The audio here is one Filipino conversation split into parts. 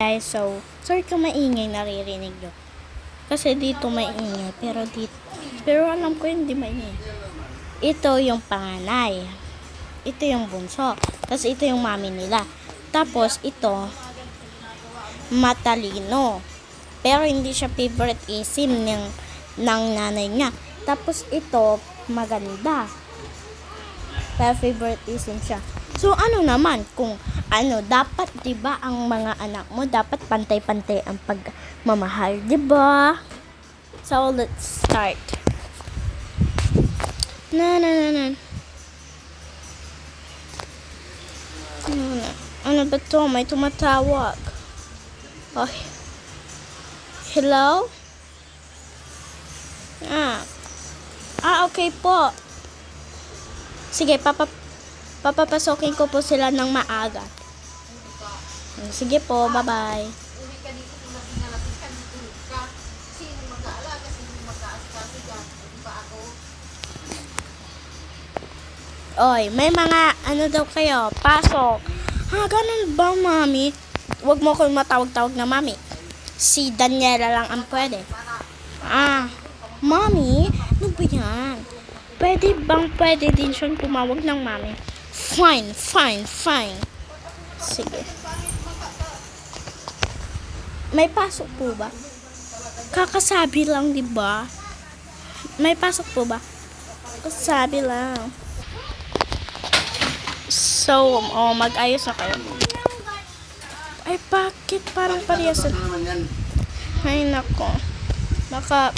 Guys, so, sorry kung maingay naririnig nyo. Kasi dito maingay, pero alam ko hindi maingay. Ito yung panganay. Ito yung bunso. Tapos ito yung mami nila. Tapos ito, matalino. Pero hindi siya favorite isim ng nanay niya. Tapos ito, maganda. Pero favorite isim siya. So, ano naman, kung dapat, diba, ang mga anak mo, dapat pantay-pantay ang pagmamahal, diba? So, let's start. Ano ba to? May tumatawag. Oh. Hello? Okay po. Sige, papapasokin ko po sila ng maaga. Sige po, bye-bye. Oy, may mga daw kayo, pasok. Ganun ba, mami? Huwag mo ko matawag-tawag na mami. Si Daniela lang ang pwede. Mami? Ano ba yan? Pwede din siyang tumawag ng mami. Fine. Sige. May pasok po ba? Kakasabi lang, di ba? May pasok po ba? Kakasabi lang. So, mag-ayos na kayo. Ay, bakit? Parang parehas. Ay, nako. Baka,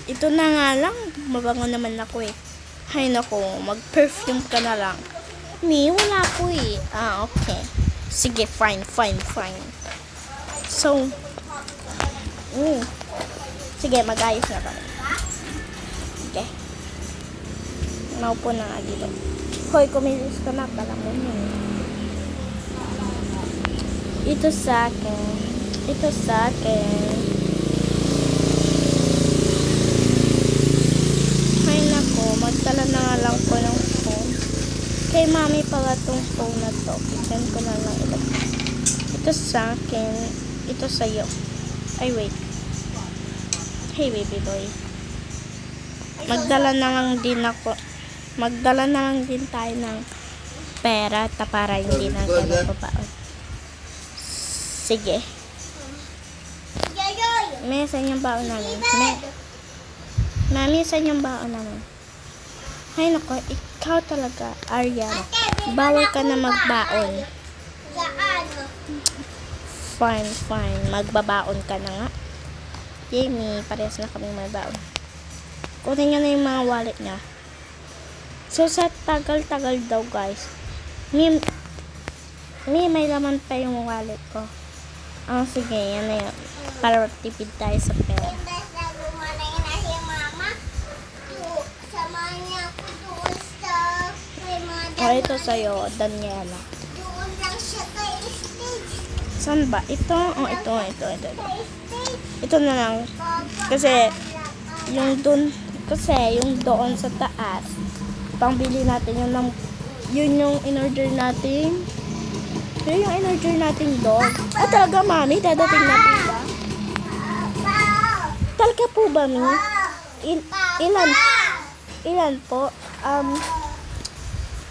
ito na nga lang. Mabango naman ako eh. Ay, nako. Mag-perfume ka na lang. Wala po eh. Okay. Sige, fine. So, sige, mag-ayos na tayo. Okay. Naupo na nga dito. Hoy, kumilis ka na. Kala mo yun. Ito sa akin. Ay, nako. Magdala na nga lang ko ng phone. Kay mami pala tong phone na to. Pikan ko na lang ito. Ito sa akin. Ito sa'yo. Ay, wait. Hey, baby boy. Magdala na lang din tayo ng pera para hindi na tayo papaon. Sige. May saan yung baon namin? Mami, saan yung baon namin? Ay, nako. Ikaw talaga, Arya. Bawal ka na magbaon. Fine. Magbabaon ka na nga. Jamie, parehas na kami magbaon. Kunin niya na yung mga wallet niya. So, sa tagal-tagal daw, guys. May laman pa yung wallet ko. Sige, yan na yan. Para tipid tayo sa pera. Ito sa'yo, Daniela. Saan ba? Ito. Ito na lang. Kasi, yung doon sa taas, pangbili natin yun yung in-order natin. Yun yung in-order natin doon. Talaga, mami? Dadating natin ba? Talaga po ba, mi? Ilan po?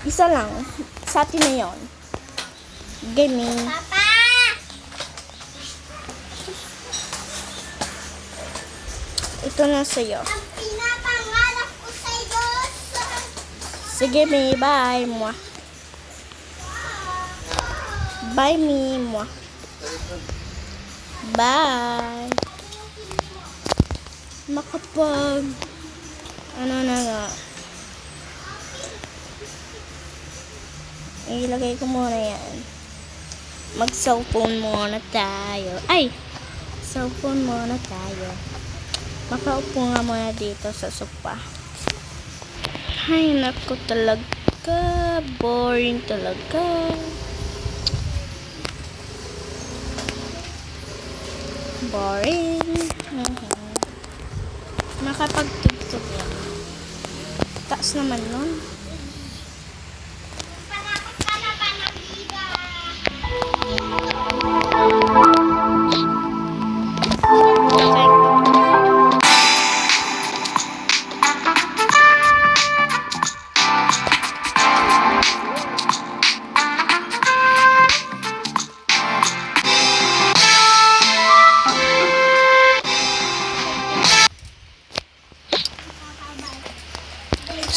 Isa lang. Sa atin na yun. Gaming. Ito na sa'yo. Sige, mi. Bye. Mwah. Bye, mi. Mwah. Bye. Makapag na nga. Ilagay ko muna yan. Mag-cellphone muna tayo. Cellphone muna tayo. Makaupo nga muna dito sa sofa. Ay, naku talaga. Boring talaga. Boring. Makapagtugtog yan. Taas naman nun.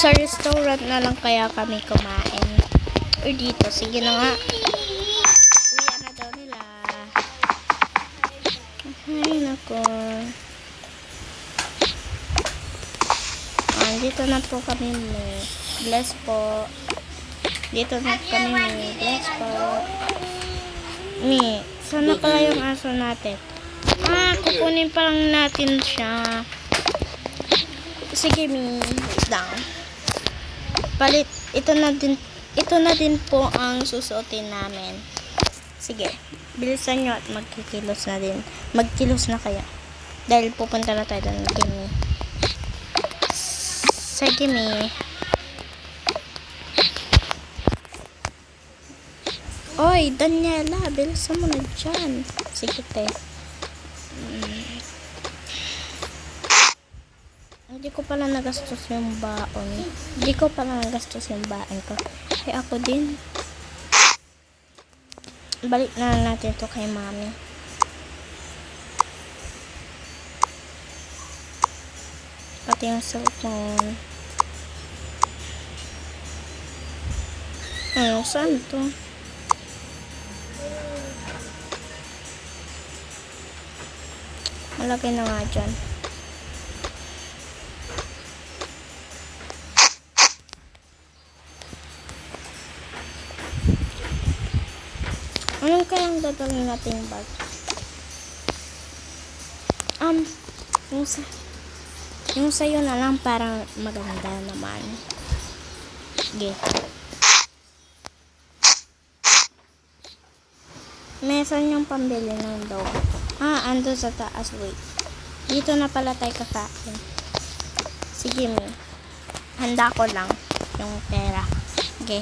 Sa restaurant na lang kaya kami kumain. Or dito, sige na nga. Uwian na daw nila. Ay, nako. Dito na po kami. Bless po. Dito na kami. Bless po. Sana pala yung aso natin. Kukunin pa lang natin siya. Sige, wait lang. Palit, ito na din po ang susuotin namin. Sige, bilisan nyo at magkikilos na din. Magkilos na kayo. Dahil pupunta na tayo ng Gimme. Sa Gimme. Oy, Daniela, bilisan mo na dyan. Sige, te. Hindi ko pala nagastos yung baon. Hindi ko pala nagastos yung baon ko. Ay, ako din. Balik na natin to kay mami. Pati yung cellphone. Saan to? Malagay na nga dyan. Anong kayang dadalhin natin yung bag? Yung sa'yo na lang parang maganda naman. Sige. Meron yung pambili ng dog. Ando sa taas. Wait. Dito na pala tayo kakain. Sige, handa ko lang yung pera. Okay.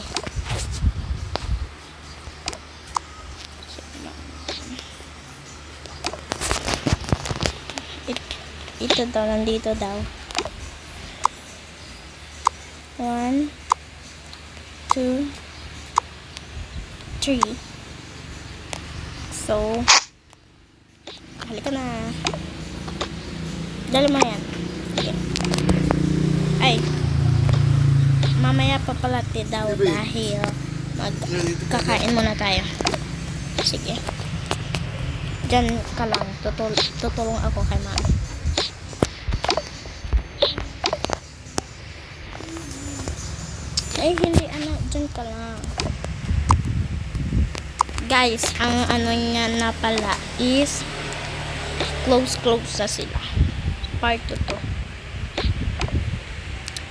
Ito daw, nandito daw. 1, 2, 3. So, halika na. Dali mo yan. Okay. Ay, mamaya pa pala daw dahil magkakain muna tayo. Sige. Diyan ka lang. Tutulong ako kay mami. Ay, hindi dyan ka lang. Guys, ang niya na pala is close na sila. Part 2 to.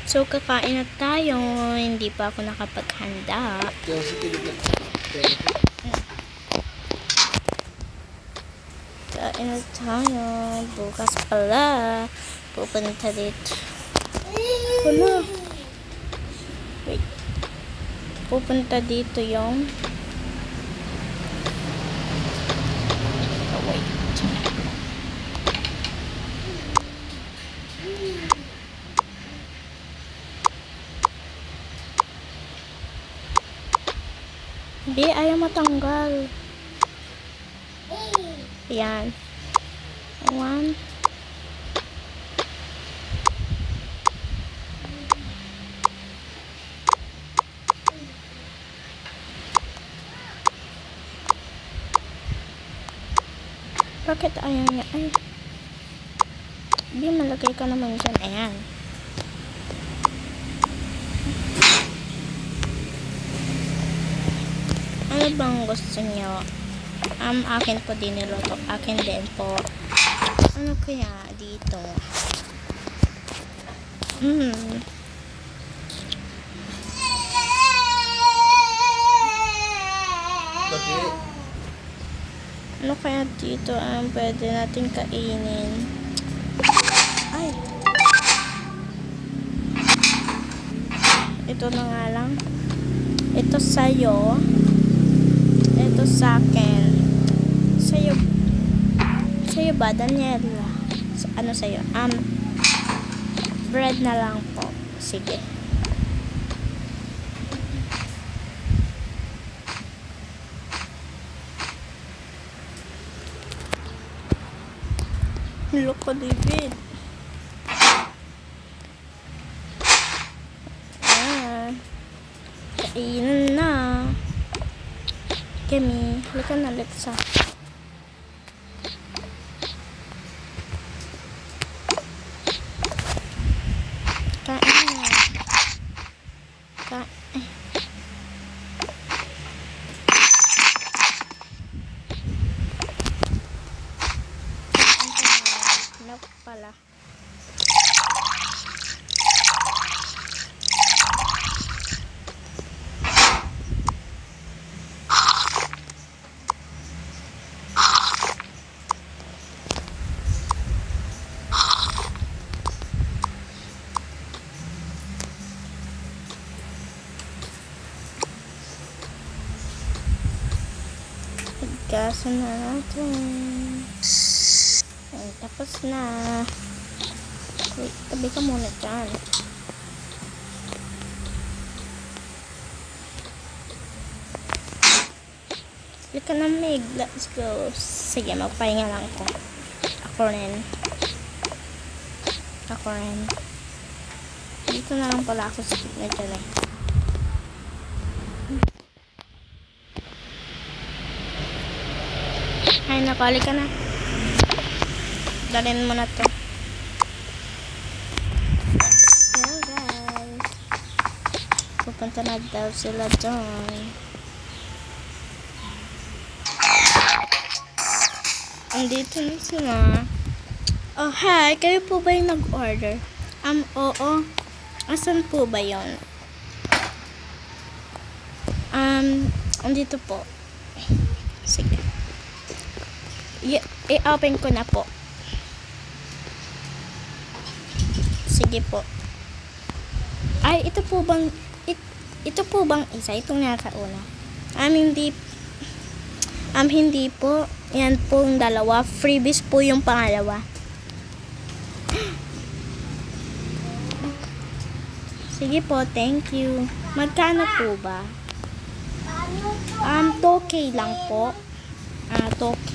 So, kakain na tayo. Hindi pa ako nakapaghanda. Kain na tayo. Bukas pala. Pupunta dito. Wala. Wait. Pupunta dito yung wait. Hindi, ayaw matanggal. Yan. 1. Bakit ayaw niya? Ay. Hindi, malagay ka naman dyan. Ayan. Ano bang gusto niyo? Akin po din niloto. Akin din po. Ano kaya dito? Ano kaya dito ang pwede natin kainin? Ay! Ito na nga lang. Ito sa'yo. Ito sa'kin. Sa'yo ba, Daniela? Ano sa'yo? Bread na lang po. Sige. Loko, David. Kainan na. Kemi, halika na, Alexa. Kain na. Kain. Nope pala. Pagkasan na natin. Ay, tapos na. Wait, tabi ka muna dyan. Lika na, Meg. Let's go. Sige, magpahinga lang ako. Ako rin. Dito na lang pala ako sa na dyan eh. Ay, nakali ka na. Dalhin mo na to. Hello guys. Pupunta na daw sila doon. Andito na sila. Oh, hi. Kayo po ba yung nag-order? Oo. Asan po ba yon? Andito po. Sige. I-open ko na po. Sige po. Ay, ito po bang isa? Itong nasa una. Hindi po. Yan pong dalawa. Freebies po yung pangalawa. Sige po, thank you. Magkano po ba? 2K lang po. 2K.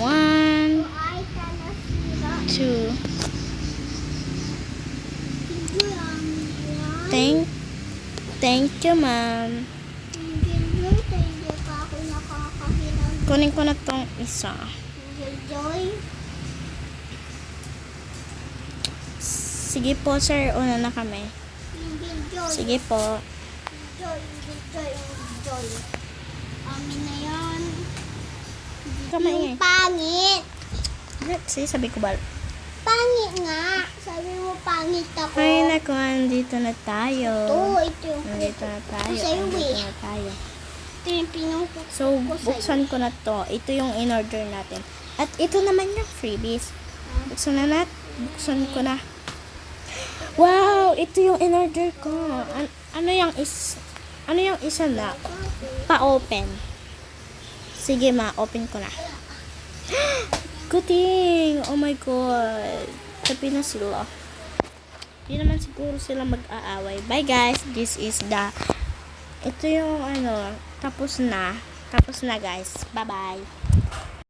1, 2. Thank you, ma'am. Kunin ko na tong isa. Sige po, sir. Una na kami. Sige po. Amin na yan. Kamay. Yung pangit. Let's see, sabi ko ba? Pangit nga. Sabi mo pangit ako. Ay, naku, andito na tayo. Ito yung Andito na tayo. sa'yo, Andito eh. na tayo. Ito yung pinungkot So, buksan ko na to. Ito yung in-order natin. At ito naman yung freebies. Buksan ko na. Wow! Ito yung in-order ko. Ano yung isa na? Pa-open. Sige, open ko na. Good thing! Oh my God. Sabi na sila. Hindi naman siguro sila mag-aaway. Bye guys. Ito yung tapos na. Tapos na guys. Bye-bye.